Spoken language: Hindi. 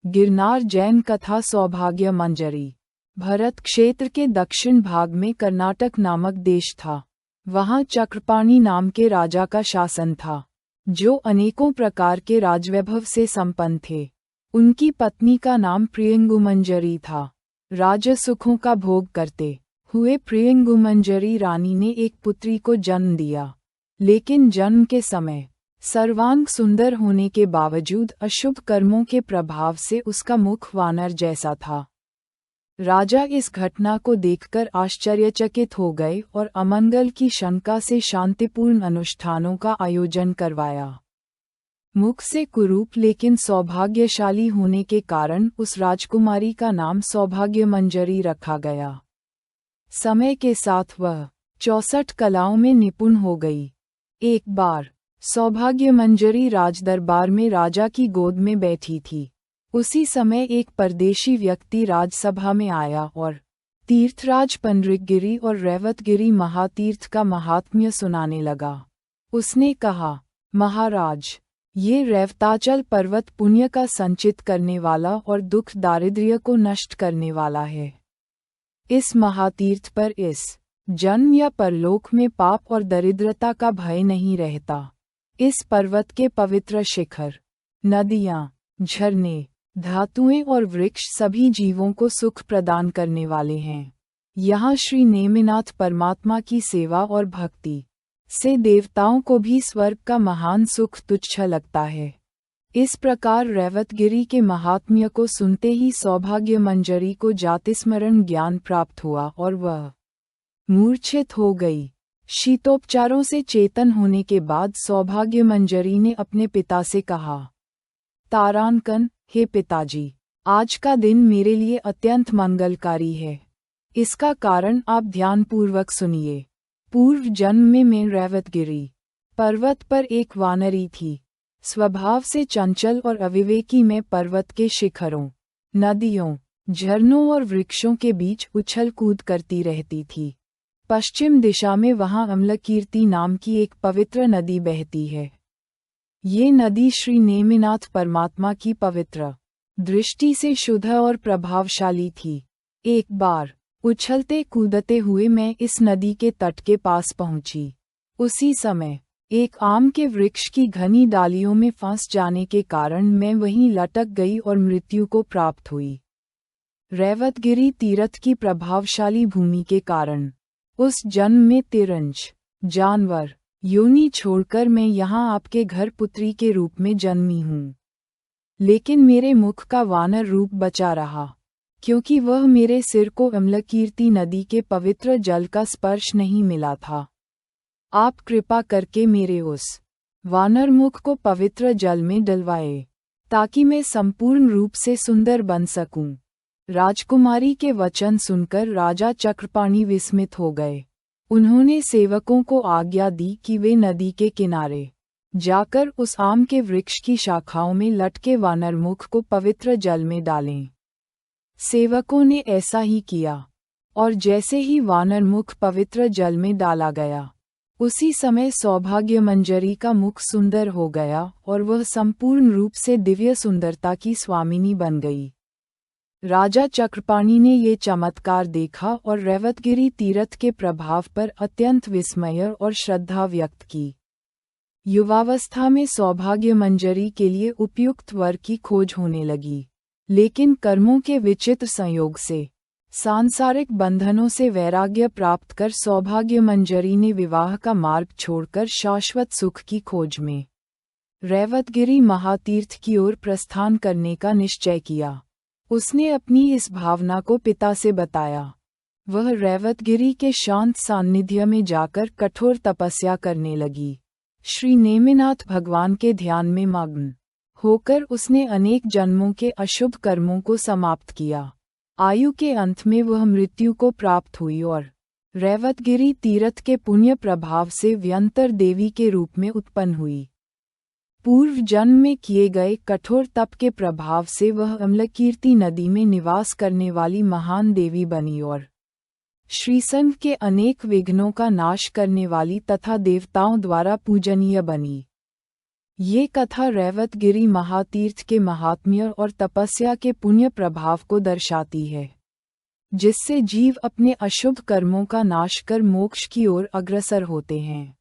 गिरनार जैन कथा सौभाग्य मंजरी। भरत क्षेत्र के दक्षिण भाग में कर्नाटक नामक देश था। वहाँ चक्रपाणि नाम के राजा का शासन था, जो अनेकों प्रकार के राजवैभव से संपन्न थे। उनकी पत्नी का नाम प्रियंगुमंजरी था। राजसुखों का भोग करते हुए प्रियंगुमंजरी रानी ने एक पुत्री को जन्म दिया, लेकिन जन्म के समय सर्वांग सुंदर होने के बावजूद अशुभ कर्मों के प्रभाव से उसका मुख वानर जैसा था। राजा इस घटना को देखकर आश्चर्यचकित हो गए और अमंगल की शंका से शांतिपूर्ण अनुष्ठानों का आयोजन करवाया। मुख से कुरूप लेकिन सौभाग्यशाली होने के कारण उस राजकुमारी का नाम सौभाग्य मंजरी रखा गया। समय के साथ वह 64 कलाओं में निपुण हो गई। एक बार सौभाग्य मंजरी राजदरबार में राजा की गोद में बैठी थी। उसी समय एक परदेशी व्यक्ति राजसभा में आया और तीर्थराज पंडरिकगिरी और रैवतगिरी महातीर्थ का महात्म्य सुनाने लगा। उसने कहा, महाराज, ये रैवताचल पर्वत पुण्य का संचित करने वाला और दुख दारिद्र्य को नष्ट करने वाला है। इस महातीर्थ पर इस जन्म या परलोक में पाप और दरिद्रता का भय नहीं रहता। इस पर्वत के पवित्र शिखर, नदियाँ, झरने, धातुएं और वृक्ष सभी जीवों को सुख प्रदान करने वाले हैं। यहाँ श्री नेमिनाथ परमात्मा की सेवा और भक्ति से देवताओं को भी स्वर्ग का महान सुख तुच्छ लगता है। इस प्रकार रैवतगिरी के महात्म्य को सुनते ही सौभाग्य मंजरी को जातिस्मरण ज्ञान प्राप्त हुआ और वह मूर्छित हो गई। शीतोपचारों से चेतन होने के बाद सौभाग्य मंजरी ने अपने पिता से कहा, तारानकन, हे पिताजी, आज का दिन मेरे लिए अत्यंत मंगलकारी है। इसका कारण आप ध्यानपूर्वक सुनिए। पूर्व जन्म में मैं रैवतगिरी पर्वत पर एक वानरी थी। स्वभाव से चंचल और अविवेकी मैं पर्वत के शिखरों, नदियों, झरनों और वृक्षों के बीच उछल कूद करती रहती थी। पश्चिम दिशा में वहाँ अम्लकीर्ति नाम की एक पवित्र नदी बहती है। ये नदी श्री नेमिनाथ परमात्मा की पवित्र दृष्टि से शुद्ध और प्रभावशाली थी। एक बार उछलते कूदते हुए मैं इस नदी के तट के पास पहुंची। उसी समय एक आम के वृक्ष की घनी डालियों में फंस जाने के कारण मैं वहीं लटक गई और मृत्यु को प्राप्त हुई। रैवतगिरी तीर्थ की प्रभावशाली भूमि के कारण उस जन्म में तिरंज जानवर योनि छोड़कर मैं यहाँ आपके घर पुत्री के रूप में जन्मी हूँ। लेकिन मेरे मुख का वानर रूप बचा रहा, क्योंकि वह मेरे सिर को अम्लकीर्ति नदी के पवित्र जल का स्पर्श नहीं मिला था। आप कृपा करके मेरे उस वानर मुख को पवित्र जल में डलवाए, ताकि मैं संपूर्ण रूप से सुंदर बन सकूं। राजकुमारी के वचन सुनकर राजा चक्रपाणि विस्मित हो गए। उन्होंने सेवकों को आज्ञा दी कि वे नदी के किनारे जाकर उस आम के वृक्ष की शाखाओं में लटके वानर मुख को पवित्र जल में डालें। सेवकों ने ऐसा ही किया, और जैसे ही वानर मुख पवित्र जल में डाला गया, उसी समय सौभाग्य मंजरी का मुख सुंदर हो गया और वह संपूर्ण रूप से दिव्य सुंदरता की स्वामिनी बन गई। राजा चक्रपाणि ने ये चमत्कार देखा और रैवतगिरी तीर्थ के प्रभाव पर अत्यंत विस्मय और श्रद्धा व्यक्त की। युवावस्था में सौभाग्य मंजरी के लिए उपयुक्त वर की खोज होने लगी, लेकिन कर्मों के विचित्र संयोग से सांसारिक बंधनों से वैराग्य प्राप्त कर सौभाग्य मंजरी ने विवाह का मार्ग छोड़कर शाश्वत सुख की खोज में रैवतगिरी महातीर्थ की ओर प्रस्थान करने का निश्चय किया। उसने अपनी इस भावना को पिता से बताया। वह रैवतगिरी के शांत सान्निध्य में जाकर कठोर तपस्या करने लगी। श्री नेमिनाथ भगवान के ध्यान में मग्न होकर उसने अनेक जन्मों के अशुभ कर्मों को समाप्त किया। आयु के अंत में वह मृत्यु को प्राप्त हुई और रैवतगिरी तीर्थ के पुण्य प्रभाव से व्यंतर देवी के रूप में उत्पन्न हुई। पूर्व जन्म में किए गए कठोर तप के प्रभाव से वह अम्लकीर्ति नदी में निवास करने वाली महान देवी बनी और श्रीसंघ के अनेक विघ्नों का नाश करने वाली तथा देवताओं द्वारा पूजनीय बनी। ये कथा रैवतगिरी महातीर्थ के महात्म्य और तपस्या के पुण्य प्रभाव को दर्शाती है, जिससे जीव अपने अशुभ कर्मों का नाश कर मोक्ष की ओर अग्रसर होते हैं।